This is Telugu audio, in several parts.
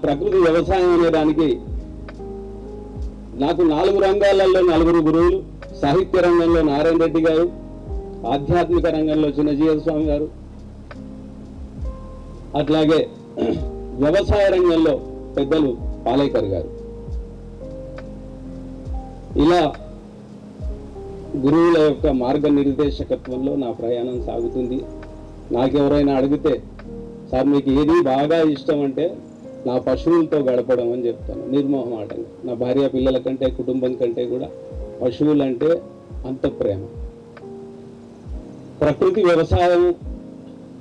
ప్రకృతి వ్యవసాయం అనే దానికి నాకు 4 రంగాలలో 4 గురువులు. సాహిత్య రంగంలో నారాయణ రెడ్డి గారు, ఆధ్యాత్మిక రంగంలో చిన్నజీవ స్వామి గారు, అట్లాగే వ్యవసాయ రంగంలో పెద్దలు పాలేకర్ గారు. ఇలా గురువుల యొక్క మార్గనిర్దేశకత్వంలో నా ప్రయాణం సాగుతుంది. నాకెవరైనా అడిగితే, సార్ మీకు ఏది బాగా ఇష్టం అంటే నా పశువులతో గడపడం అని చెప్తాను నిర్మోహమాటంగా. నా భార్య పిల్లల కంటే, కుటుంబం కంటే కూడా పశువులంటే అంత ప్రేమ. ప్రకృతి వ్యవసాయం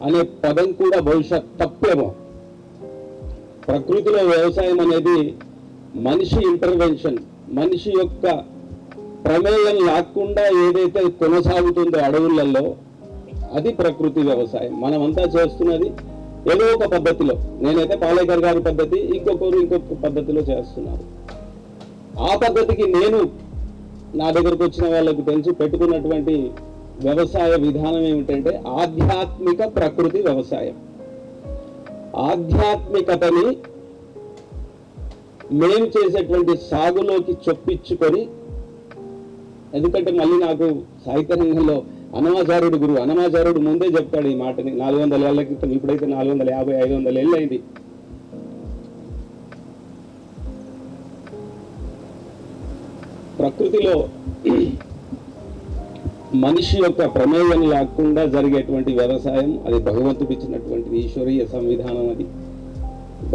అనే పదం కూడా బహుశా తప్పేమో. ప్రకృతిలో వ్యవసాయం అనేది మనిషి ఇంటర్వెన్షన్, మనిషి యొక్క ప్రమేయం లేకుండా ఏదైతే కొనసాగుతుందో అడవులలో, అది ప్రకృతి వ్యవసాయం. మనమంతా చేస్తున్నది ఏదో ఒక పద్ధతిలో. నేనైతే పాలేకర్ గారి పద్ధతి, ఇంకొక పద్ధతిలో చేస్తున్నారు. ఆ పద్ధతికి నేను నా దగ్గరకు వచ్చిన వాళ్ళకు తెలుసు పెట్టుకున్నటువంటి వ్యవసాయ విధానం ఏమిటంటే ఆధ్యాత్మిక ప్రకృతి వ్యవసాయం. ఆధ్యాత్మికతని మేము చేసేటువంటి సాగులోకి చొప్పించుకొని, ఎందుకంటే మళ్ళీ నాకు సాహిత్య రంగంలో అన్నమాచార్యుడు గురువు, అన్నమాచార్యుడు ముందే చెప్తాడు ఈ మాటని 400 ఏళ్ల క్రితం. ఇప్పుడైతే 450-500 ఏళ్ళు అయింది. ప్రకృతిలో మనిషి యొక్క ప్రమేయం లేకుండా జరిగేటువంటి వ్యవసాయం, అది భగవంతుడు ఇచ్చినటువంటి ఈశ్వరీయ సంవిధానం. అది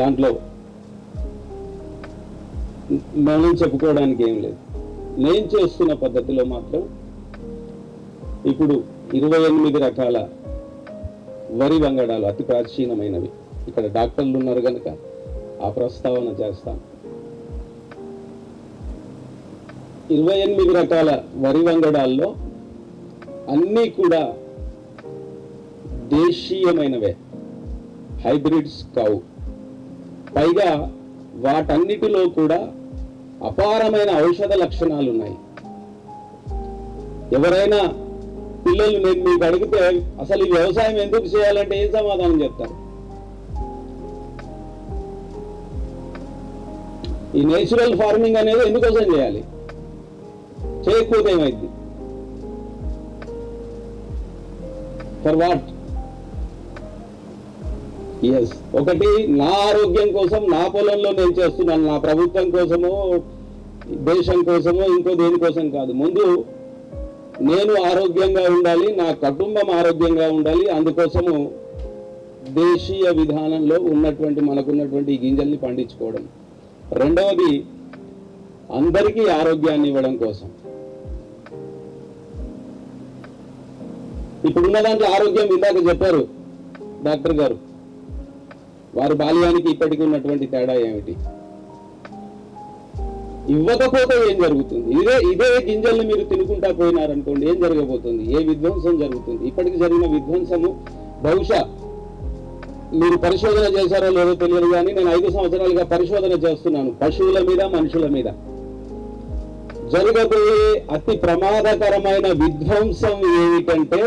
దాంట్లో మనం చెప్పుకోవడానికి ఏం లేదు. నేను చేస్తున్న పద్ధతిలో మాత్రం ఇప్పుడు 28 రకాల వరి వంగడాలు, అతి ప్రాచీనమైనవి. ఇక్కడ డాక్టర్లు ఉన్నారు కనుక ఆ ప్రస్తావన చేస్తాను. 28 రకాల వరి వంగడాల్లో అన్నీ కూడా దేశీయమైనవే, హైబ్రిడ్స్ కావు. పైగా వాటన్నిటిలో కూడా అపారమైన ఔషధ లక్షణాలు ఉన్నాయి. ఎవరైనా పిల్లలు నేను మీకు అడిగితే అసలు ఈ వ్యవసాయం ఎందుకు చేయాలంటే ఏం సమాధానం చెప్తారు? ఈ నేచురల్ ఫార్మింగ్ అనేది ఎందుకోసం చేయాలి? చేయకపోతే ఏమైంది? For what? ఎస్, ఒకటి నా ఆరోగ్యం కోసం, నా పొలంలో నేను చేస్తున్నాను, నా ప్రభుత్వం కోసమో దేశం కోసమో ఇంకో దేనికోసం కాదు. ముందు నేను ఆరోగ్యంగా ఉండాలి, నా కుటుంబం ఆరోగ్యంగా ఉండాలి. అందుకోసము దేశీయ విధానంలో మనకున్నటువంటి ఈ గింజల్ని పండించుకోవడం. రెండవది అందరికీ ఆరోగ్యాన్ని ఇవ్వడం కోసం. ఇప్పుడున్న దాంట్లో ఆరోగ్యం ఇందాక చెప్పారు డాక్టర్ గారు, వారి బాల్యానికి ఇప్పటికీ ఉన్నటువంటి తేడా ఏమిటి? ఇవ్వకపోతే ఏం జరుగుతుంది? ఇదే గింజల్ని మీరు తినుకుంటా పోయినారనుకోండి, ఏం జరగబోతుంది? ఏ విధ్వంసం జరుగుతుంది? ఇప్పటికి జరిగిన విధ్వంసము బహుశా మీరు పరిశోధన చేశారో లేదో తెలియదు, కానీ నేను 5 సంవత్సరాలుగా పరిశోధన చేస్తున్నాను పశువుల మీద, మనుషుల మీద. జరగబోయే అతి ప్రమాదకరమైన విధ్వంసం ఏమిటంటే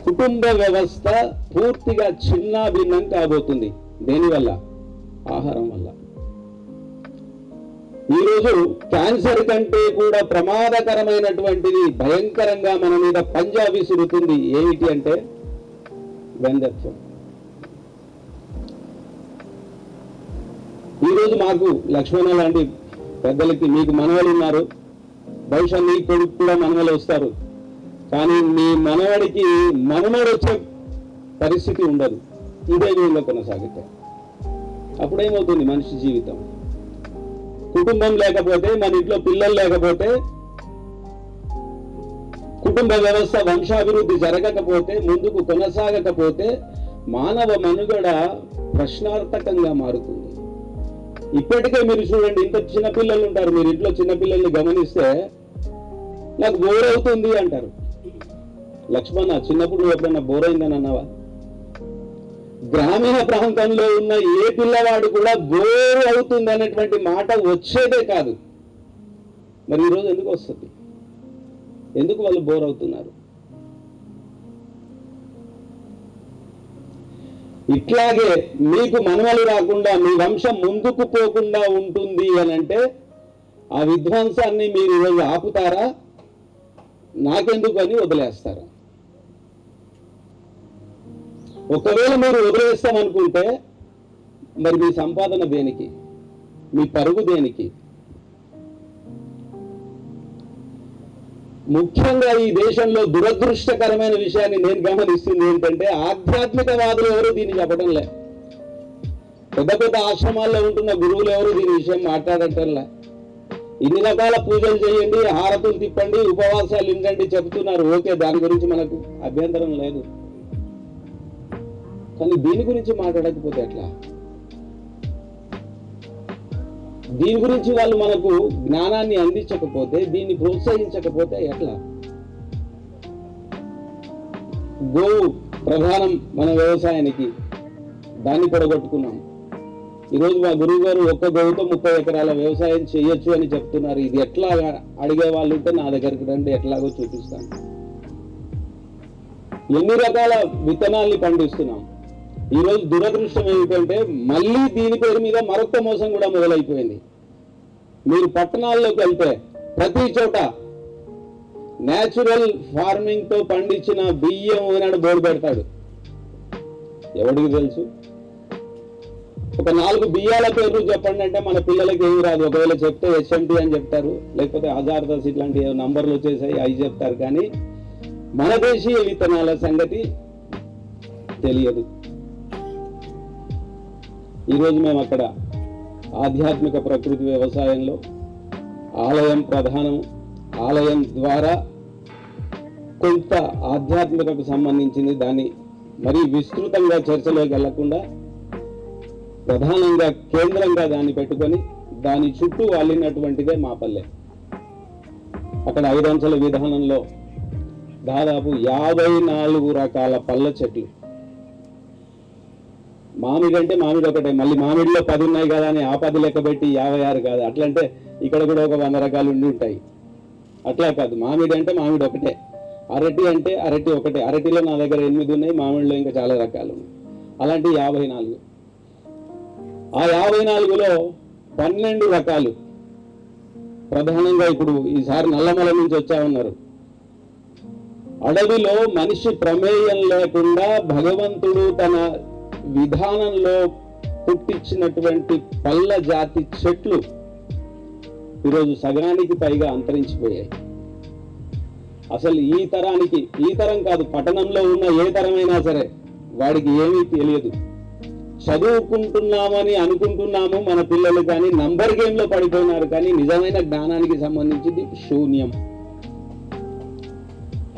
కుటుంబ వ్యవస్థ పూర్తిగా చిన్నాభిన్నం కాబోతుంది. దేనివల్ల? ఆహారం వల్ల. ఈరోజు క్యాన్సర్ కంటే కూడా ప్రమాదకరమైనటువంటిది భయంకరంగా మన మీద పంజా విసురుతుంది. ఏమిటి అంటే బంధత్వం. ఈరోజు మాకు లక్ష్మణ లాంటి పెద్దలకి, మీకు మనవలు ఉన్నారు, బహుశా మీ కొడుకు కూడా మనవలు వస్తారు, కానీ మీ మనవడికి మనవడు వచ్చే పరిస్థితి ఉండదు. ఇదే విధంగా కొనసాగితే అప్పుడేమవుతుంది మనిషి జీవితం? కుటుంబం లేకపోతే, మన ఇంట్లో పిల్లలు లేకపోతే, కుటుంబ వ్యవస్థ వంశాభివృద్ధి జరగకపోతే, ముందుకు కొనసాగకపోతే మానవ మనుగడ ప్రశ్నార్థకంగా మారుతుంది. ఇప్పటికే మీరు చూడండి, ఇంత చిన్నపిల్లలు ఉంటారు, మీరు ఇంట్లో చిన్నపిల్లల్ని గమనిస్తే నాకు బోర్ అవుతుంది అంటారు. లక్ష్మణ, చిన్నప్పుడు నువ్వు ఎప్పుడన్నా బోర్ అయిందని అన్నావా? గ్రామీణ ప్రాంతంలో ఉన్న ఏ పిల్లవాడు కూడా బోర్ అవుతుంది అనేటువంటి మాట వచ్చేదే కాదు. మరి ఈరోజు ఎందుకు వస్తుంది? ఎందుకు వాళ్ళు బోర్ అవుతున్నారు? ఇట్లాగే మీకు మనవలు రాకుండా మీ వంశం ముందుకు పోకుండా ఉంటుంది అని అంటే ఆ విధ్వంసాన్ని మీరు ఈరోజు ఆపుతారా, నాకెందుకు అని వదిలేస్తారా? ఒకవేళ మీరు వదిలేస్తామనుకుంటే మరి మీ సంపాదన దేనికి, మీ పరుగు దేనికి? ముఖ్యంగా ఈ దేశంలో దురదృష్టకరమైన విషయాన్ని నేను గమనిస్తుంది ఏంటంటే ఆధ్యాత్మికవాదులు ఎవరు దీన్ని చెప్పడం లే, పెద్ద పెద్ద ఆశ్రమాల్లో ఉంటున్న గురువులు ఎవరు దీని విషయం మాట్లాడటంలే. ఇన్ని రకాల పూజలు చేయండి, హారతులు తిప్పండి, ఉపవాసాలు ఇంటండి చెబుతున్నారు, ఓకే, దాని గురించి మనకు అభ్యంతరం లేదు. కానీ దీని గురించి మాట్లాడకపోతే ఎట్లా? దీని గురించి వాళ్ళు మనకు జ్ఞానాన్ని అందించకపోతే, దీన్ని ప్రోత్సహించకపోతే ఎట్లా? గోవు ప్రధానం మన వ్యవసాయానికి, దాన్ని పొడగొట్టుకున్నాం. ఈరోజు మా గురువు గారు ఒక్క గోవుతో 30 ఎకరాల వ్యవసాయం చేయొచ్చు అని చెప్తున్నారు. ఇది ఎట్లా అడిగే వాళ్ళు ఉంటే నా దగ్గరికి రండి, ఎట్లాగో చూపిస్తాను. ఎన్ని రకాల విత్తనాల్ని పండిస్తున్నాం. ఈరోజు దురదృష్టం ఏమిటంటే మళ్ళీ దీని పేరు మీద మరొక మోసం కూడా మొదలైపోయింది. మీరు పట్టణాల్లోకి వెళ్తే ప్రతి చోట న్యాచురల్ ఫార్మింగ్ తో పండించిన బియ్యం అని బోర్డు పెడతాడు. ఎవడికి తెలుసు? ఒక 4 బియ్యాల పేర్లు చెప్పండి అంటే మన పిల్లలకి ఏమి రాదు. ఒకవేళ చెప్తే HMT అని చెప్తారు, లేకపోతే హజార్దస్ ఇట్లాంటి నంబర్లు వచ్చేసాయి అవి చెప్తారు. కానీ మన దేశీయ విత్తనాల సంగతి తెలియదు. ఈరోజు మేము అక్కడ ఆధ్యాత్మిక ప్రకృతి వ్యవసాయంలో ఆలయం ప్రధానం, ఆలయం ద్వారా కొంత ఆధ్యాత్మికకు సంబంధించింది దాన్ని మరీ విస్తృతంగా చర్చలోకి వెళ్లకుండా ప్రధానంగా కేంద్రంగా దాన్ని పెట్టుకొని దాని చుట్టూ అల్లినటువంటిదే మా పల్లె. అక్కడ 5 అంచెల విధానంలో దాదాపు 54 రకాల పళ్ళ చెట్లు. మామిడి అంటే మామిడి ఒకటే, మళ్ళీ మామిడిలో 10 ఉన్నాయి కదా అని ఆ 10 లెక్క పెట్టి 56 కాదు. అట్లంటే ఇక్కడ కూడా ఒక 100 రకాలు ఉండి ఉంటాయి. అట్లా కాదు, మామిడి అంటే మామిడి ఒకటే, అరటి అంటే అరటి ఒకటే. అరటిలో నా దగ్గర 8 ఉన్నాయి, మామిడిలో ఇంకా చాలా రకాలు ఉన్నాయి. అలాంటి 54. ఆ 54లో 12 రకాలు ప్రధానంగా ఇప్పుడు ఈసారి నల్లమల నుంచి వచ్చా ఉన్నారు. అడవిలో మనిషి ప్రమేయం లేకుండా భగవంతుడు తన విధానంలో పుట్టించినటువంటి పళ్ళ జాతి చెట్లు ఈరోజు సగానికి పైగా అంతరించిపోయాయి. అసలు ఈ తరం కాదు, పట్టణంలో ఉన్న ఏ తరమైనా సరే వాడికి ఏమీ తెలియదు. చదువుకుంటున్నామని అనుకుంటున్నాము మన పిల్లలు, కానీ నంబర్ గేమ్ లో పడిపోయినారు. కానీ నిజమైన జ్ఞానానికి సంబంధించింది శూన్యం.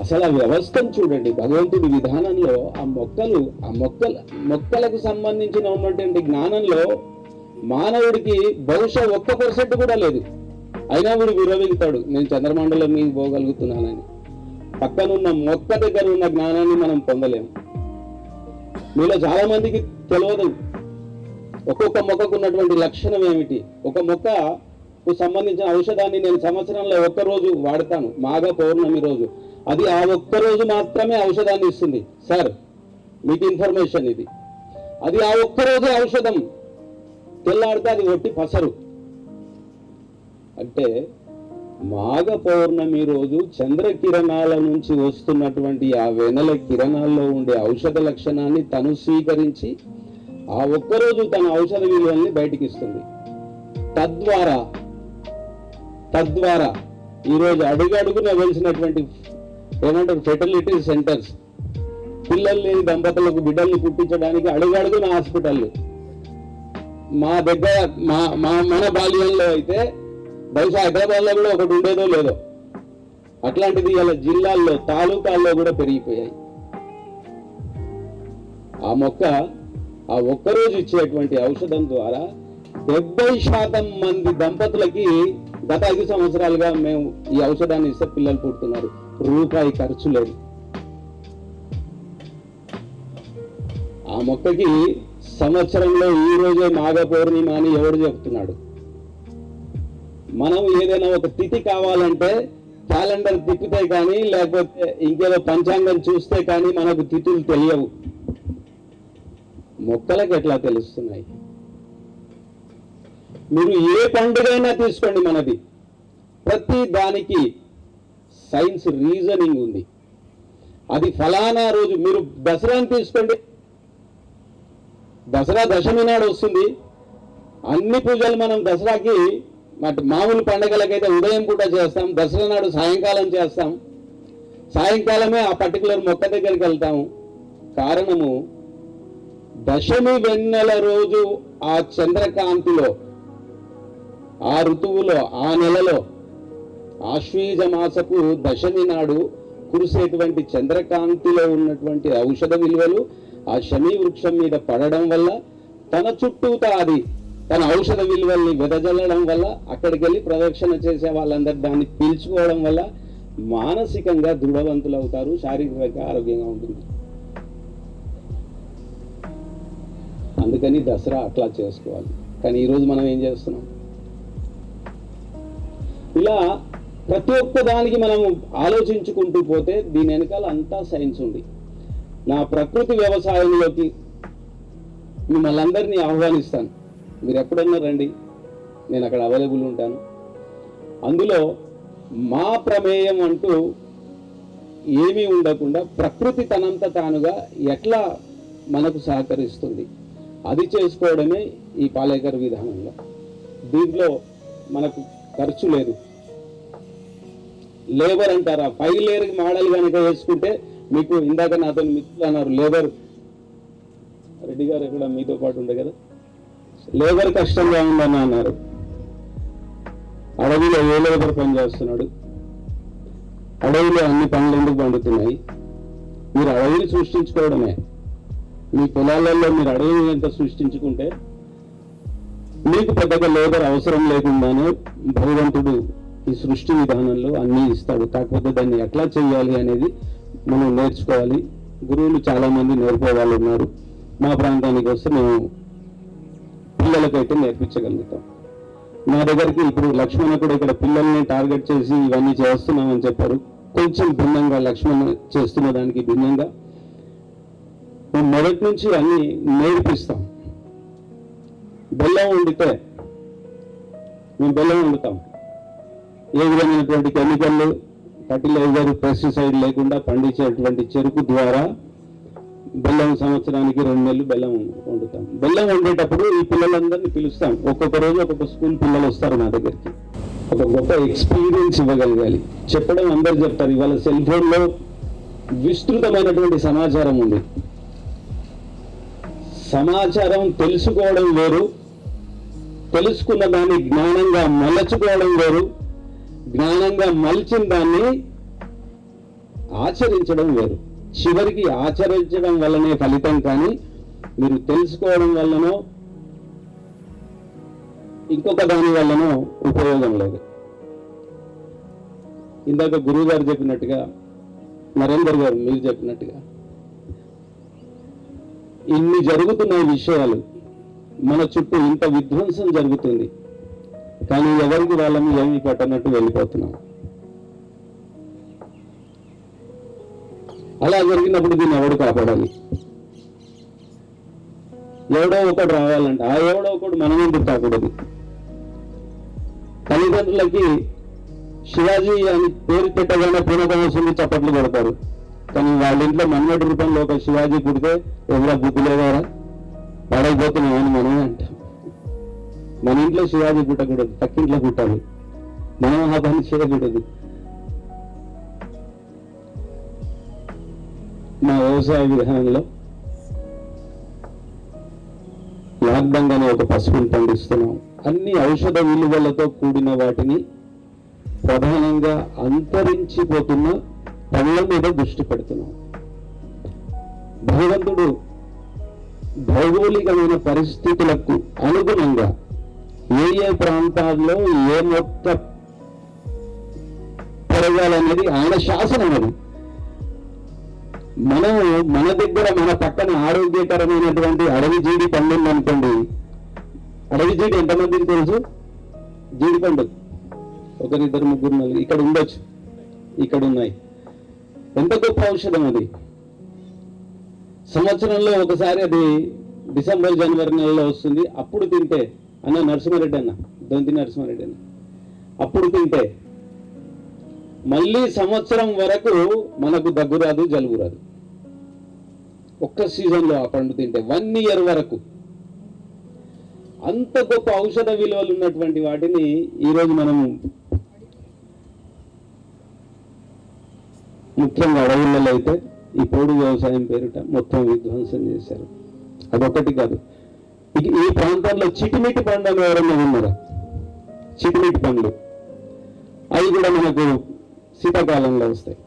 అసలు ఆ వ్యవస్థను చూడండి, భగవంతుడి విధానంలో ఆ మొక్కలకు సంబంధించిన ఉన్నటువంటి జ్ఞానంలో మానవుడికి బహుశా 1% కూడా లేదు. అయినా వీడు విరవిగుతాడు, నేను చంద్రమండలం మీద పోగలుగుతున్నానని. పక్కనున్న మొక్క దగ్గర ఉన్న జ్ఞానాన్ని మనం పొందలేము. మీలో చాలా మందికి తెలియదు ఒక్కొక్క మొక్కకు ఉన్నటువంటి లక్షణం ఏమిటి. ఒక మొక్కకు సంబంధించిన ఔషధాన్ని నేను సంవత్సరంలో 1 రోజు వాడతాను, మాఘ పౌర్ణమి రోజు. అది ఆ 1 రోజు మాత్రమే ఔషధాన్ని ఇస్తుంది. సార్, మీకు ఇన్ఫర్మేషన్ ఇది. అది ఆ 1 రోజే ఔషధం, తెల్లాడితే అది ఒట్టి పసరు. అంటే మాఘ పౌర్ణమి రోజు చంద్రకిరణాల నుంచి వస్తున్నటువంటి ఆ వెన్నెల కిరణాల్లో ఉండే ఔషధ లక్షణాన్ని తను స్వీకరించి ఆ 1 రోజు తన ఔషధ విలువల్ని బయటికి ఇస్తుంది. తద్వారా ఈరోజు అడుగడుగున వెలిసినటువంటి ఏమంటారు ఫెర్టిలిటీ సెంటర్స్, పిల్లలు లేని దంపతులకు బిడ్డల్ని పుట్టించడానికి అడుగడుగున హాస్పిటళ్ళు. మా దగ్గర మన బాల్యంలో అయితే బహుశా హైదరాబాద్లో కూడా ఒకటి ఉండేదో లేదో, అట్లాంటిది ఇలా జిల్లాల్లో తాలూకాల్లో కూడా పెరిగిపోయాయి. ఆ మొక్క ఆ 1 రోజు ఇచ్చేటువంటి ఔషధం ద్వారా 70% మంది దంపతులకి గత 5 సంవత్సరాలుగా మేము ఈ ఔషధాన్ని ఇస్తే పిల్లలు పుడుతున్నారు. రూపాయి ఖర్చు లేదు. ఆ మొక్కకి సంవత్సరంలో ఈ రోజే మాఘ పౌర్ణిమ అని ఎవడు చెప్తున్నాడు? మనం ఏదైనా ఒక తిథి కావాలంటే క్యాలెండర్ తిప్పితే కానీ, లేకపోతే ఇంకేదో పంచాంగం చూస్తే కానీ మనకు తిథులు తెలియవు. మొక్కలకు ఎట్లా తెలుస్తున్నాయి? మీరు ఏ పండుగైనా తీసుకోండి మనది, ప్రతి దానికి సైన్స్ రీజనింగ్ ఉంది. అది ఫలానా రోజు, మీరు దసరాని తీసుకోండి, దసరా దశమి నాడు వస్తుంది. అన్ని పూజలు మనం దసరాకి మామూలు పండుగలకైతే ఉదయం పూట చేస్తాం, దసరా నాడు సాయంకాలం చేస్తాం. సాయంకాలమే ఆ పర్టికులర్ మొక్క దగ్గరికి వెళ్తాము. కారణము, దశమి వెన్నెల రోజు ఆ చంద్రకాంతిలో, ఆ ఋతువులో, ఆ నెలలో, ఆశ్వీజ మాసపు దశమి నాడు కురిసేటువంటి చంద్రకాంతిలో ఉన్నటువంటి ఔషధ విలువలు ఆ శమీ వృక్షం మీద పడడం వల్ల తన చుట్టూతా అది తన ఔషధ విలువల్ని వెదజల్లడం వల్ల అక్కడికి వెళ్ళి ప్రదక్షిణ చేసే వాళ్ళందరూ దాన్ని పీల్చుకోవడం వల్ల మానసికంగా దృఢవంతులు అవుతారు, శారీరకంగా ఆరోగ్యంగా ఉంటుంది. అందుకని దసరా అట్లా చేసుకోవాలి. కానీ ఈరోజు మనం ఏం చేస్తున్నాం? ఇలా ప్రతి ఒక్క దానికి మనం ఆలోచించుకుంటూ పోతే దీని వెనకాల అంతా సైన్స్ ఉంది. నా ప్రకృతి వ్యవసాయంలోకి మిమ్మల్ని అందరినీ ఆహ్వానిస్తాను. మీరు ఎప్పుడన్నా రండి, నేను అక్కడ అవైలబుల్ ఉంటాను. అందులో మా ప్రమేయం అంటూ ఏమీ ఉండకుండా ప్రకృతి తనంత తానుగా ఎట్లా మనకు సహకరిస్తుంది అది చేసుకోవడమే ఈ పాలేకర్ విధానంలో. దీంట్లో మనకు ఖర్చు లేదు. లేబర్ అంటారా, 5 లేయర్ మోడల్ కనుక వేసుకుంటే మీకు ఇందాక నాతో మిత్రులు అన్నారు, లేబర్ రెడ్డి గారు ఎక్కడ మీతో పాటు ఉండే కదా, లేబర్ కష్టంగా ఉందని అన్నారు. అడవిలో ఏ లేబర్ పని చేస్తున్నాడు? అడవిలో అన్ని పనులు ఎందుకు పండుతున్నాయి? మీరు అడవిని సృష్టించుకోవడమే. మీ పొలాలలో మీరు అడవిని ఎంత సృష్టించుకుంటే మీకు పెద్దగా లేబర్ అవసరం లేకుండానే భగవంతుడు ఈ సృష్టి విధానంలో అన్నీ ఇస్తాడు. కాకపోతే దాన్ని ఎట్లా చేయాలి అనేది మనం నేర్చుకోవాలి. గురువులు చాలా మంది నేర్పే వాళ్ళు ఉన్నారు. మా ప్రాంతానికి వస్తే మేము పిల్లలకైతే నేర్పించగలుగుతాం. మా దగ్గరికి ఇప్పుడు లక్ష్మణ కూడా ఇక్కడ పిల్లల్ని టార్గెట్ చేసి ఇవన్నీ చేస్తున్నామని చెప్పారు. కొంచెం భిన్నంగా లక్ష్మణ చేస్తున్న దానికి భిన్నంగా మేము మొదటి నుంచి అన్ని నేర్పిస్తాం. బెల్లం వండితే మేము బెల్లం వండుతాం. ఏ విధమైనటువంటి కెమికల్, ఫర్టిలైజర్, పెస్టిసైడ్ లేకుండా పండించేటువంటి చెరుకు ద్వారా బెల్లం సంవత్సరానికి 2 నెలలు బెల్లం వండుతాం. బెల్లం వండేటప్పుడు ఈ పిల్లలందరినీ పిలుస్తాం. ఒక్కొక్క రోజు ఒక్కొక్క స్కూల్ పిల్లలు వస్తారు నా దగ్గరికి. ఒక గొప్ప ఎక్స్పీరియన్స్ ఇవ్వగలగాలి. చెప్పడం అందరు చెప్తారు. ఇవాళ సెల్ ఫోన్లో విస్తృతమైనటువంటి సమాచారం ఉంది. సమాచారం తెలుసుకోవడం వేరు, తెలుసుకున్న దాన్ని జ్ఞానంగా మలచుకోవడం వేరు, జ్ఞానంగా మలిచిన దాన్ని ఆచరించడం వేరు. చివరికి ఆచరించడం వల్లనే ఫలితం, కానీ మీరు తెలుసుకోవడం వల్లనో ఇంకొక దాని వల్లనో ఉపయోగం లేదు. ఇందాక గురువు గారు చెప్పినట్టుగా, నరేందర్ గారు మీరు చెప్పినట్టుగా ఇన్ని జరుగుతున్న విషయాలు, మన చుట్టూ ఇంత విధ్వంసం జరుగుతుంది, కానీ ఎవరికి వాళ్ళని ఏమీ పట్టనట్టు వెళ్ళిపోతున్నాం. అలా జరిగినప్పుడు దీన్ని ఎవడు కాపాడాలి? ఎవడో ఒకడు రావాలంటే ఆ ఎవడో ఒకడు మనం ఎందుకు కాకూడదు? తల్లిదండ్రులకి శివాజీ అని పేరు పెట్టగానే పూర్వకమోసింది చప్పట్లు కొడతారు. కానీ వాళ్ళ ఇంట్లో మన్మటి రూపంలో ఒక శివాజీ పుడితే ఎవరా బుద్ధి లేదారా, పడైపోతున్నామని మనమే అంటాం. మన ఇంట్లో శివాజీ పుట్టకూడదు, పక్కింట్లో పుట్టాలి. మనం ఆ పని చేయకూడదు. మా వ్యవసాయ విధానంలో లాక్డంగానే ఒక పసుపుని పండిస్తున్నాం. అన్ని ఔషధ విలువలతో కూడిన వాటిని ప్రధానంగా అంతరించిపోతున్న పనుల మీద దృష్టి పెడుతున్నాం. భగవంతుడు భౌగోళికమైన పరిస్థితులకు అనుగుణంగా ఏ ఏ ప్రాంతాల్లో ఏ మొక్క పెరగాలనేది ఆయన శాసనం. అది మనం మన దగ్గర మన పక్కన ఆరోగ్యకరమైనటువంటి అడవి జీడి పండు అనుకోండి. అడవి జీడి ఎంతమందికి తెలుసు? జీడి పండు 1, 2, 3, 4 ఇక్కడ ఉండొచ్చు, ఇక్కడ ఉన్నాయి. ఎంత గొప్ప ఔషధం అది. సంవత్సరంలో ఒకసారి అది డిసెంబర్ జనవరి నెలలో వస్తుంది. అప్పుడు తింటే నరసింహారెడ్డి అన్న, దొంతి నరసింహారెడ్డి అన్న, అప్పుడు తింటే మళ్ళీ సంవత్సరం వరకు మనకు దగ్గు రాదు, జలుబు రాదు. ఒక్క సీజన్లో ఆ పండు తింటే 1 year వరకు. అంత గొప్ప ఔషధ విలువలు ఉన్నటువంటి వాటిని ఈరోజు మనం ముఖ్యంగా అడవులలో అయితే ఈ పోడు వ్యవసాయం పేరిట మొత్తం విధ్వంసం చేశారు. అదొకటి కాదు, ఈ ప్రాంతంలో చిటిమిటి పండు అని ఎవరన్నా ఉన్నారా? చిటిమిటి పండ్లు అవి కూడా మనకు శీతాకాలంలో వస్తాయి.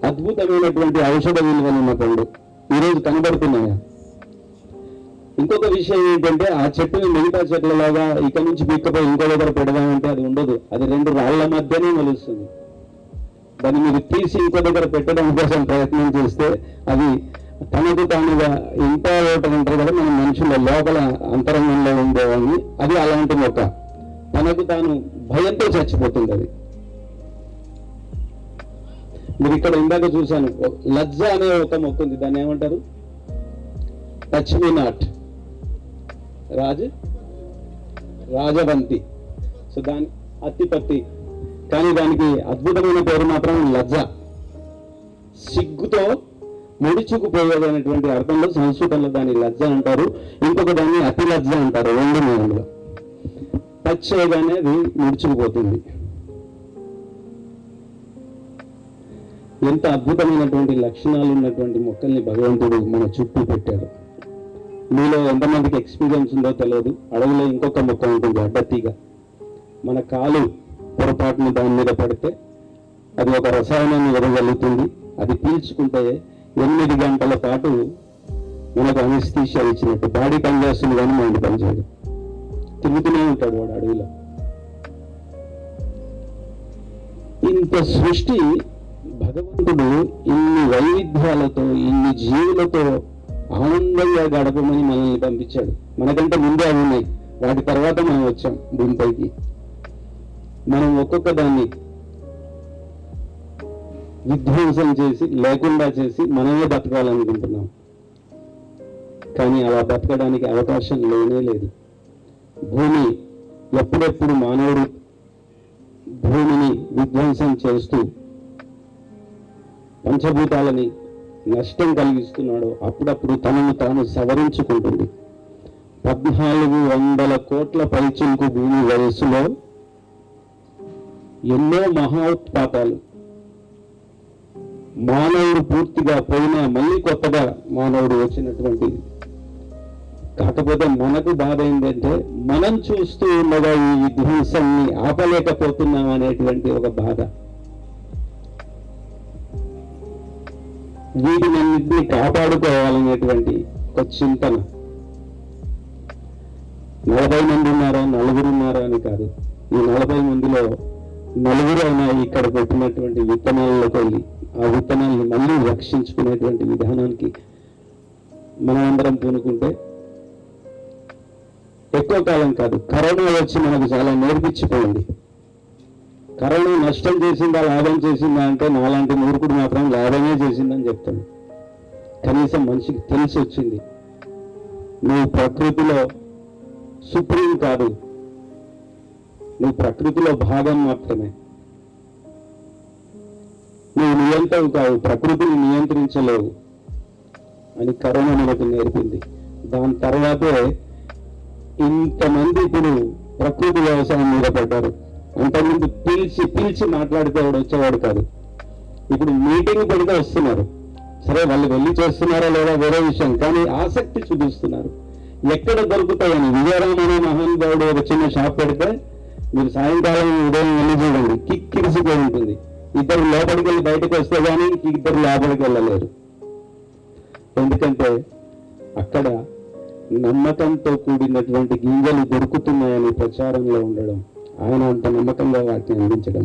అద్భుతమైనటువంటి ఔషధ విలువలు ఉన్న పండు ఈరోజు కనబడుతున్నాయా? ఇంకొక విషయం ఏంటంటే, ఆ చెట్టుని మిగతా చెట్లలాగా ఇక నుంచి పీక్కపోయి ఇంకో దగ్గర పెడదామంటే అది ఉండదు. అది 2 రాళ్ల మధ్యనే మొలుస్తుంది. దాన్ని మీరు తీసి ఇంకో దగ్గర పెట్టడం కోసం ప్రయత్నం చేస్తే అది తనకు తానుగా ఇంత ఓటం ఉంటారు కదా మన మనుషుల లోపల అంతరంగంలో ఉండేవాడిని, అది అలాంటి మొక్క తనకు తాను భయంతో చచ్చిపోతుంది. అది మీరు ఇక్కడ ఇందాక చూశాను, లజ్జ అనే ఒక మొక్క ఉంది, దాన్ని ఏమంటారు? టచ్ మీ నాట్, రాజవంతి. సో దాని అత్తిపత్తి, కానీ దానికి అద్భుతమైన పేరు మాత్రం లజ్జ. సిగ్గుతో ముడిచుకుపోయేదనేటువంటి అర్థంలో సంస్కృతంలో దాన్ని లజ్జ అంటారు, ఇంకొక దాన్ని అతి లజ్జ అంటారు. 2 మూలంలో టచ్ చేయగానే అది ముడుచుకుపోతుంది. ఎంత అద్భుతమైనటువంటి లక్షణాలు ఉన్నటువంటి మొక్కల్ని భగవంతుడు మన చుట్టూ పెట్టాడు. మీలో ఎంతమందికి ఎక్స్పీరియన్స్ ఉందో తెలియదు. అడవిలో ఇంకొక మొక్క ఉంటుంది అడ్డతీగ. మన కాలు పొరపాటుని దాని మీద పడితే అది ఒక రసాయనాన్ని వెదజల్లుతుంది. అది పీల్చుకుంటే 8 గంటల పాటు మనకు అనస్థీషియా ఇచ్చినట్టు బాడీ పనిచేస్తుంది, కానీ మైండ్ పనిచేయదు. తిరుగుతూనే ఉంటాడు వాడు అడవిలో. ఇంత సృష్టి భగవంతుడు ఇన్ని వైవిధ్యాలతో, ఇన్ని జీవులతో ఆనందంగా గడపమని మనల్ని పంపించాడు. మనకంటే ముందే అవి ఉన్నాయి, వాటి తర్వాత మనం వచ్చాం భూమిపైకి. మనం ఒక్కొక్క దాన్ని విధ్వంసం చేసి, లేకుండా చేసి మనమే బతకాలనుకుంటున్నాం. కానీ అలా బతకడానికి అవకాశం లేనే లేదు. భూమి ఎప్పుడెప్పుడు మానవుడు భూమిని విధ్వంసం చేస్తూ పంచభూతాలని నష్టం కలిగిస్తున్నాడో అప్పుడప్పుడు తనను తాను సవరించుకుంటుంది. 1400 కోట్ల పైచిలకు భూమి వయస్సులో ఎన్నో మహోత్పాతాలు, మానవుడు పూర్తిగా పోయినా మళ్ళీ కొత్తగా మానవుడు వచ్చినటువంటి. కాకపోతే మనకు బాధ ఏంటంటే, మనం చూస్తూ ఉండగా ఈ విధ్వంసాన్ని ఆపలేకపోతున్నాం అనేటువంటి ఒక బాధ. వీటినన్నింటినీ కాపాడుకోవాలనేటువంటి ఒక చింతన. 40 మంది ఉన్నారా, 4 ఉన్నారా అని కాదు. ఈ 40 మందిలో 4 అయినా ఇక్కడ పెట్టినటువంటి విత్తనాలలోకి వెళ్ళి ఆ విత్తనాలను మళ్ళీ రక్షించుకునేటువంటి విధానానికి మనమందరం పూనుకుంటే ఎక్కువ కాలం కాదు. కరోనా వచ్చి మనకు చాలా నేర్పించిపోయింది. కరోనా నష్టం చేసిందా, లాభం చేసిందా అంటే నాలాంటి మూర్ఖుడు మాత్రం లాభమే చేసిందని చెప్తాడు. కనీసం మనిషికి తెలిసి వచ్చింది, నువ్వు ప్రకృతిలో సుప్రీం కాదు, నువ్వు ప్రకృతిలో భాగం మాత్రమే. నువ్వు నియంత్రణ కావు, ప్రకృతిని నియంత్రించలేవు అని కరోనా మనకు నేర్పింది. దాని తర్వాతే ఇంతమంది ఇప్పుడు ప్రకృతి వ్యవసాయం మీద పడ్డారు. అంతకుముందు పిలిచి మాట్లాడితే వాడు వచ్చేవాడు కాదు. ఇప్పుడు మీటింగ్ పెడితే వస్తున్నారు. సరే, వాళ్ళు వెళ్ళి చేస్తున్నారా లేదా వేరే విషయం, కానీ ఆసక్తి చూపిస్తున్నారు. ఎక్కడ దొరుకుతాయని. విజయరామ్ అనే మహానుభావుడు ఒక చిన్న షాప్ పెడితే మీరు సాయంకాలం ఉదయం వెళ్ళి చూడండి, కిక్కిరిసిపోయి ఉంటుంది. 2 లోపలికి వెళ్ళి బయటకు వస్తే కానీ 2 లోపలికి వెళ్ళలేరు. ఎందుకంటే అక్కడ నమ్మకంతో కూడినటువంటి గింజలు దొరుకుతున్నాయని ప్రచారంలో ఉండడం, ఆయన అంత నమ్మకంగా వాటిని అందించడం.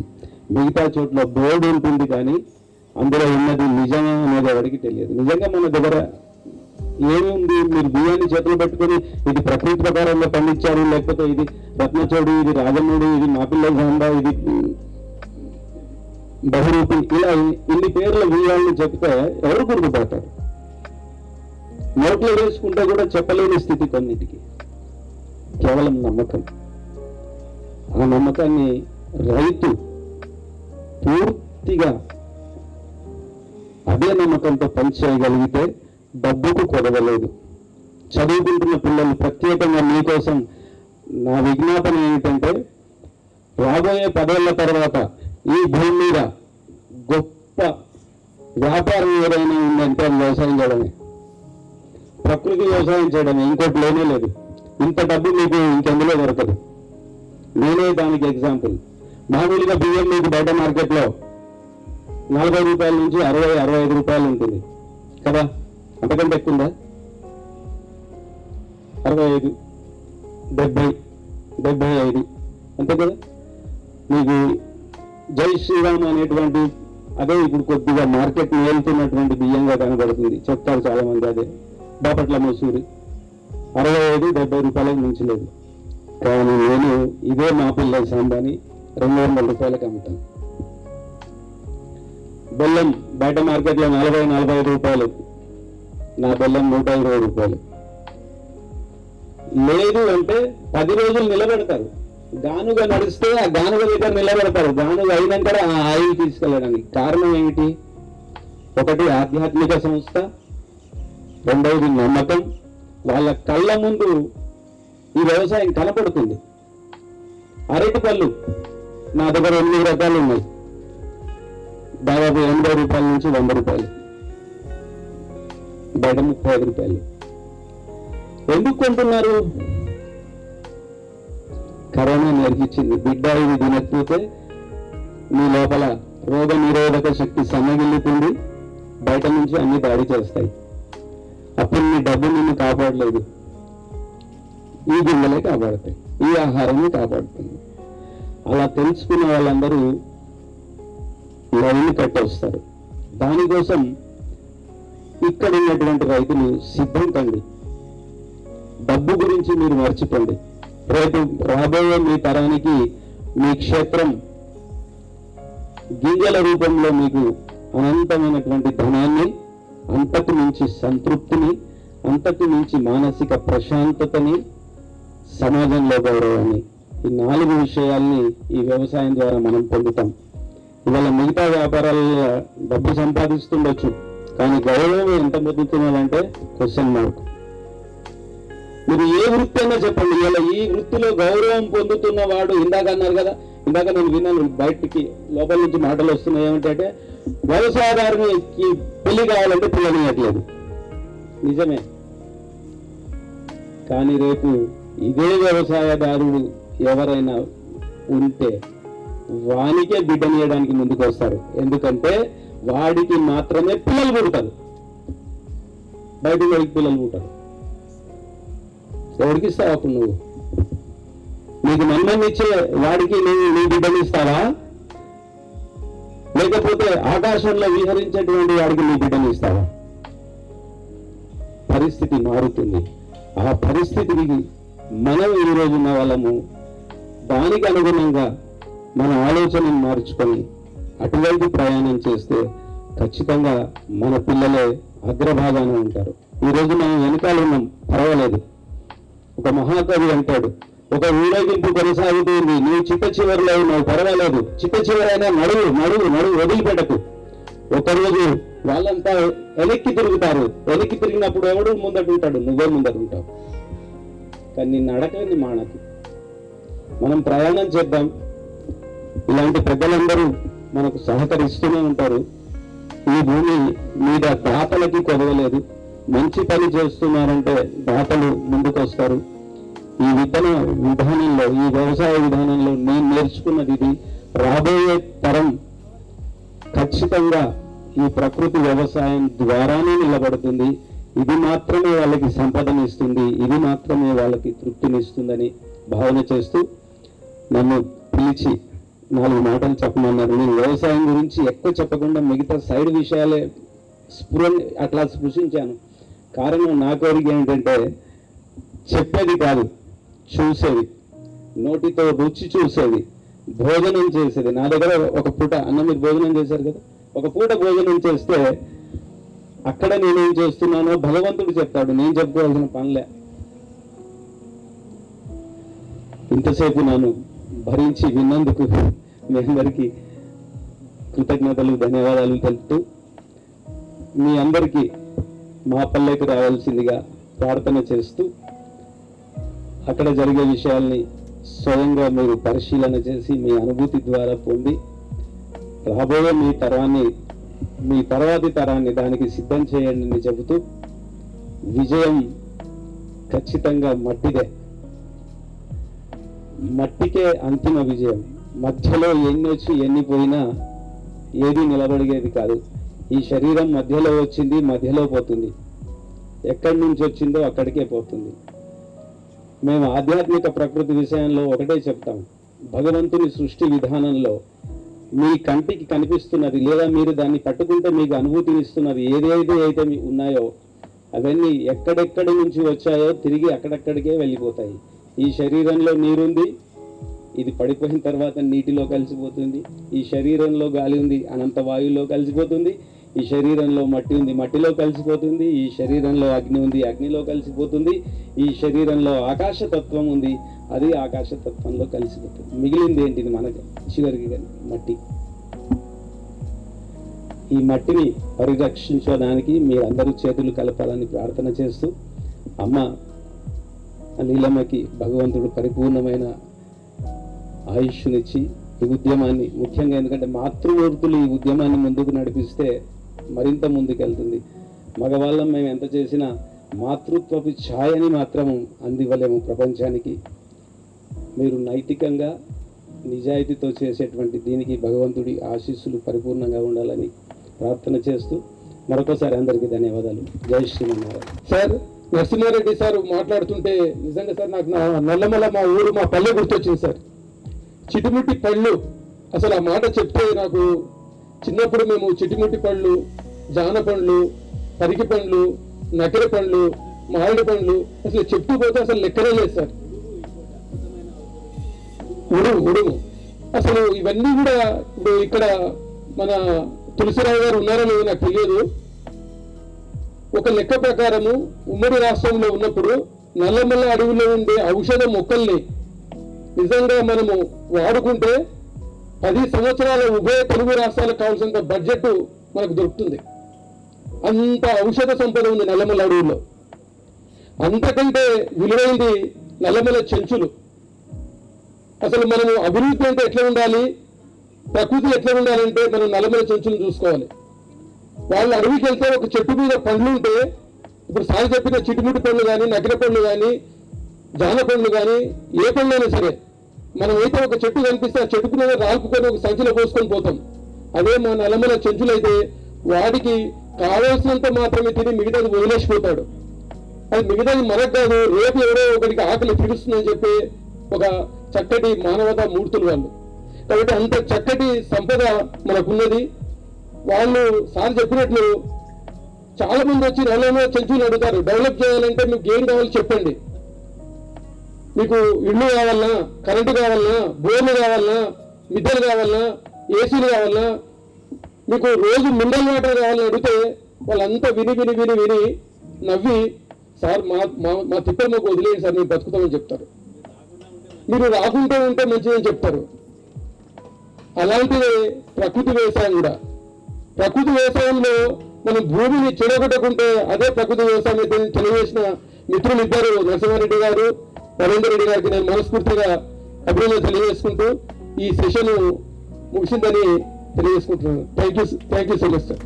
మిగతా చోట్ల బోర్డు ఉంటుంది కానీ అందులో ఉన్నది నిజమా అనేది ఎవరికి తెలియదు. నిజంగా మన దగ్గర ఏముంది? మీరు బియ్యాన్ని చేతులు పెట్టుకొని ఇది ప్రకృతి ప్రకారంలో పండించారు, లేకపోతే ఇది రత్నచోడు, ఇది రాజమూడి, ఇది మాపిల్ల జాంబా, ఇది బహురూపి, ఇలా ఇన్ని పేర్ల బియ్యాన్ని చెప్తే ఎవరు గుర్తుపడతారు? నోట్లో వేసుకుంటే కూడా చెప్పలేని స్థితి కొన్నిటికి. కేవలం నమ్మకం. ఆ నమ్మకాన్ని రైతు పూర్తిగా అదే నమ్మకంతో పనిచేయగలిగితే డబ్బుకు కొదవలేదు. చదువుకుంటున్న పిల్లలు ప్రత్యేకంగా మీకోసం నా విజ్ఞాపన ఏమిటంటే, రాబోయే 10 ఏళ్ల తర్వాత ఈ భూమి మీద గొప్ప వ్యాపారం ఏదైనా ఉందంటే అది వ్యవసాయం చేయడమే, ప్రకృతి వ్యవసాయం చేయడమే. ఇంకోటి లేనే లేదు. ఇంత డబ్బు మీకు ఇంకెందులో దొరకదు. నేనే దానికి ఎగ్జాంపుల్. మామూలుగా బియ్యం మీకు బయట మార్కెట్లో 40 రూపాయల నుంచి 60-65 రూపాయలు ఉంటుంది కదా, అంతకంటే ఎక్కువ ఉందా? 65, 70-75 అంతే కదా. మీకు జై శ్రీరామ్ అనేటువంటి అదే ఇప్పుడు కొద్దిగా మార్కెట్ వెళ్తున్నటువంటి బియ్యంగా కనబడుతుంది. చెప్తారు చాలా మంది అదే. బాపట్ల మసూరి 65-70 రూపాయలకు మించలేదు. కానీ నేను ఇదే మా పిల్లల సాంబాని 200 రూపాయలకు అమ్ముతాను. బెల్లం బయట మార్కెట్లో 40-45 రూపాయలు, నా బెల్లం 120 రూపాయలు. లేదు అంటే 10 రోజులు నిలబెడతారు. గానుగా నడిస్తే ఆ గానుగ దగ్గర నిలబెడతారు. గానుగ అయినాక ఆ ఆయిల్ తీసుకెళ్ళడానికి కారణం ఏమిటి? ఒకటి ఆధ్యాత్మిక సంస్థ, రెండవది నమ్మకం. వాళ్ళ కళ్ళ ముందు ఈ వ్యవసాయం కనపడుతుంది. అరటి పళ్ళు నా దగ్గర 8 రకాలు ఉన్నాయి. దాదాపు 80 రూపాయల నుంచి 100 రూపాయలు, బయట 35 రూపాయలు. ఎందుకు కొంటున్నారు? కరోనా నేర్పించింది, బిడ్డ ఇది తినకపోతే మీ లోపల రోగ నిరోధక శక్తి సన్నగిల్లుతుంది, బయట నుంచి అన్ని దాడి చేస్తాయి. అప్పుడు మీ డబ్బు నిన్ను కాపాడలేదు, ఈ గిన్నెలే కాపాడతాయి, ఈ ఆహారాన్ని కాపాడుతుంది. అలా తెలుసుకున్న వాళ్ళందరూ లైన్ కట్టేస్తారు. దానికోసం ఇక్కడ ఉన్నటువంటి రైతులు సిద్ధం కండి. డబ్బు గురించి మీరు మర్చిపోండి. రేపు రాబోయే మీ తరానికి మీ క్షేత్రం గింజల రూపంలో మీకు అనంతమైనటువంటి ధనాన్ని, అంతకు మించి సంతృప్తిని, అంతకు మించి మానసిక ప్రశాంతతని, సమాజంలో గౌరవాన్ని, ఈ 4 విషయాల్ని ఈ వ్యవసాయం ద్వారా మనం పొందుతాం. ఇవాళ మిగతా వ్యాపారాల్లో డబ్బు సంపాదిస్తుండొచ్చు, కానీ గౌరవం ఎంత పొందుతున్నాడంటే క్వశ్చన్ మార్క్. మీరు ఏ వృత్తి అయినా చెప్పండి, ఇలా ఈ వృత్తిలో గౌరవం పొందుతున్న వాడు, ఇందాక అన్నారు కదా, ఇందాక నేను విన్నాను బయటికి లోపల నుంచి మాటలు వస్తున్నాయి ఏమిటంటే, వ్యవసాయదారునికి పెళ్లి కావాలంటే పిల్లనియట్లేదు. నిజమే. కానీ రేపు ఇదే వ్యవసాయదారుడు ఎవరైనా ఉంటే వానికే బిడ్డనియడానికి ముందుకు వస్తారు. ఎందుకంటే వాడికి మాత్రమే పిల్లలు పుడతారు, బయట వాడికి పిల్లలు పుడతారు. ఎవరికి ఇస్తావు అప్పుడు నువ్వు? నీకు మన్మని ఇచ్చే వాడికి నువ్వు నీ బిడ్డని ఇస్తావా? లేకపోతే ఆకాశంలో విహరించేటువంటి వాడికి నీ బిడ్డని ఇస్తావా? పరిస్థితి మారుతుంది. ఆ పరిస్థితికి మనం ఈ రోజు ఉన్న వాళ్ళము దానికి అనుగుణంగా మన ఆలోచనను మార్చుకొని అటువైపు ప్రయాణం చేస్తే ఖచ్చితంగా మన పిల్లలే అగ్రభాగాన ఉంటారు. ఈరోజు మనం వెనకాల ఉన్నాం, పర్వాలేదు. ఒక మహాకవి అంటాడు, ఒక ఊరేగింపు కొనసాగుతుంది, నువ్వు చిట్ట చివరిలో ఉన్నావు, పర్వాలేదు, చిట్ట చివరైనా నడువు నడువు నడువు, వదిలిపెట్టకు. ఒకరోజు వాళ్ళంతా వెనక్కి తిరుగుతారు. వెనక్కి తిరిగినప్పుడు ఎవడు ముందట ఉంటాడు? నువ్వే ముందట ఉంటావు. కానీ నిన్ను అడగని మానకు. మనం ప్రయాణం చేద్దాం. ఇలాంటి పెద్దలందరూ మనకు సహకరిస్తూనే ఉంటారు. ఈ భూమి మీద దాతలకి కొదవలేదు. మంచి పని చేస్తున్నారంటే దాతలు ముందుకు వస్తారు. ఈ విత్తన విధానంలో, ఈ వ్యవసాయ విధానంలో నేను నేర్చుకున్నది ఇది. రాబోయే తరం ఖచ్చితంగా ఈ ప్రకృతి వ్యవసాయం ద్వారానే నిలబడుతుంది. ఇది మాత్రమే వాళ్ళకి సంపదనిస్తుంది, ఇది మాత్రమే వాళ్ళకి తృప్తినిస్తుందని భావన చేస్తూ నన్ను పిలిచి 4 మాటలు చెప్పమన్నారు. నేను వ్యవసాయం గురించి ఎక్కువ చెప్పకుండా మిగతా సైడ్ విషయాలే అట్లా స్పృశించాను. కారణం నా కోరిక ఏంటంటే, చెప్పేది కాదు, చూసేది, నోటితో రుచి చూసేది, భోజనం చేసేది. నా దగ్గర ఒక పూట అన్నం, మీరు భోజనం చేశారు కదా, ఒక పూట భోజనం చేస్తే అక్కడ నేనేం చేస్తున్నానో భగవంతుడు చెప్తాడు, నేను చెప్పుకోవాల్సిన పనిలే. ఇంతసేపు నన్ను భరించి విన్నందుకు మీ అందరికీ కృతజ్ఞతలు, ధన్యవాదాలు తెలుపుతూ మీ అందరికీ మా పల్లెకు రావాల్సిందిగా ప్రార్థన చేస్తూ అక్కడ జరిగే విషయాల్ని స్వయంగా మీరు పరిశీలన చేసి మీ అనుభూతి ద్వారా పొంది రాబోయే మీ తర్వాతి తరాన్ని దానికి సిద్ధం చేయండి అని చెబుతూ, విజయం ఖచ్చితంగా మట్టికే అంతిమ విజయం. మధ్యలో ఎన్ని వచ్చి ఎన్ని పోయినా ఏది నిలబడిగేది కాదు. ఈ శరీరం మధ్యలో వచ్చింది, మధ్యలో పోతుంది. ఎక్కడి నుంచి వచ్చిందో అక్కడికే పోతుంది. మేము ఆధ్యాత్మిక ప్రకృతి విషయంలో ఒకటే చెప్తాం, భగవంతుని సృష్టి విధానంలో మీ కంటికి కనిపిస్తున్నది లేదా మీరు దాన్ని పట్టుకుంటే మీకు అనుభూతినిస్తున్నది ఏదైతే ఉన్నాయో అవన్నీ ఎక్కడెక్కడి నుంచి వచ్చాయో తిరిగి అక్కడక్కడికే వెళ్ళిపోతాయి. ఈ శరీరంలో నీరుంది, ఇది పడిపోయిన తర్వాత నీటిలో కలిసిపోతుంది. ఈ శరీరంలో గాలి ఉంది, అనంత వాయువులో కలిసిపోతుంది. ఈ శరీరంలో మట్టి ఉంది, మట్టిలో కలిసిపోతుంది. ఈ శరీరంలో అగ్ని ఉంది, అగ్నిలో కలిసిపోతుంది. ఈ శరీరంలో ఆకాశతత్వం ఉంది, అది ఆకాశతత్వంలో కలిసిపోతుంది. మిగిలింది ఏంటిది మనకి చివరికి మట్టి. ఈ మట్టిని పరిరక్షించడానికి మీరందరూ చేతులు కలపాలని ప్రార్థన చేస్తూ, అమ్మ నీలమ్మకి భగవంతుడు పరిపూర్ణమైన ఆయుష్నిచ్చి ఈ ఉద్యమాన్ని, ముఖ్యంగా ఎందుకంటే మాతృమూర్తులు ఈ ఉద్యమాన్ని ముందుకు నడిపిస్తే మరింత ముందుకెళ్తుంది. మగవాళ్ళం మేము ఎంత చేసినా మాతృత్వపు ఛాయని మాత్రం అందివ్వలేము ప్రపంచానికి. మీరు నైతికంగా నిజాయితీతో చేసేటువంటి దీనికి భగవంతుడి ఆశీస్సులు పరిపూర్ణంగా ఉండాలని ప్రార్థన చేస్తూ మరొకసారి అందరికీ ధన్యవాదాలు. జై శ్రీమన్నారాయణ. సార్, నరసింహారెడ్డి సార్ మాట్లాడుతుంటే నిజంగా సార్ నాకు నల్లమల మా ఊరు, మా పల్లె గుర్తొచ్చింది సార్. చిటిముట్టి పళ్ళు, అసలు ఆ మాట చెప్తే నాకు చిన్నప్పుడు మేము చిటిముట్టి పళ్ళు, జాన పండ్లు, పరికి పండ్లు, నకిర పండ్లు, మామిడి పండ్లు అసలు చెప్తూ పోతే అసలు లెక్కనే లేదు సార్. ఉడుము అసలు ఇవన్నీ కూడా ఇప్పుడు ఇక్కడ మన తులసిరావు గారు ఉన్నారో లేదో నాకు తెలియదు. ఒక లెక్క ప్రకారము ఉమ్మడి రాష్ట్రంలో ఉన్నప్పుడు నల్లమల్ల అడవిలో ఉండే ఔషధ మొక్కల్ని నిజంగా మనము వాడుకుంటే 10 సంవత్సరాల ఉభయ తెలుగు రాష్ట్రాలకు కావాల్సినంత బడ్జెట్ మనకు దొరుకుతుంది. అంత ఔషధ సంపద ఉంది నల్లమల్ల అడవుల్లో. అంతకంటే విలువైంది నల్లమల్ల చెంచులు. అసలు మనము అభివృద్ధి అంటే ఎట్లా ఉండాలి, ప్రకృతి ఎట్లా ఉండాలంటే మనం నల్లమల్ల చెంచులను చూసుకోవాలి. వాళ్ళు అడవికి వెళ్తే ఒక చెట్టు మీద పండ్లు ఉంటే, ఇప్పుడు సాయి చెప్పిన చిటిముటి పండ్లు కానీ, నకిర పండ్లు కానీ, జాన పండ్లు కానీ, ఏ పండ్లు అయినా సరే మనం అయితే ఒక చెట్టు కనిపిస్తే ఆ చెట్టుకు మీద రాల్పుకొని ఒక సంచిలో పోసుకొని పోతాం. అదే మా నల్లమల్ల చెంచులు అయితే వాడికి కావాల్సినంత మాత్రమే తిని మిగతాది వదిలేసిపోతాడు. అది మిగతాది మనకు కాదు, రేపు ఎవరో ఒకరికి ఆకలి తీరుస్తుందని చెప్పి ఒక చక్కటి మానవతా మూర్తులు వాళ్ళు. కాబట్టి అంత చక్కటి సంపద మనకున్నది. వాళ్ళు సార్ చెప్పినట్లు చాలా మంది వచ్చి నల్లమల్ల చెంచులు అడుగుతారు, డెవలప్ చేయాలంటే మీకు ఏం కావాలో చెప్పండి. మీకు ఇళ్ళు కావాలన్నా, కరెంటు కావాలన్నా, బోర్లు కావాలన్నా, మిద్దెలు కావాలన్నా, ఏసీలు కావాలన్నా, మీకు రోజు మినరల్ వాటర్ కావాలని అడిగితే వాళ్ళంతా విని నవ్వి, సార్ మా తిప్పలు మాకు వదిలేయండి సార్, మేము బతుకుతామని చెప్తారు. మీరు రాకుంటూ ఉంటే మంచిదని చెప్తారు. అలాంటిదే ప్రకృతి వ్యవసాయం కూడా. ప్రకృతి వ్యవసాయంలో మనం భూమిని చెడగొట్టకుంటే అదే ప్రకృతి వ్యవసాయం అయితే తెలియజేసిన మిత్రులు ఇద్దరు, నరసింహారెడ్డి గారు, నరేందర్ రెడ్డి గారికి నేను మనస్ఫూర్తిగా అభినందనలు తెలియజేసుకుంటూ ఈ సెషన్ ముగిసిందని తెలియజేసుకుంటున్నాను. Thank you so much sir.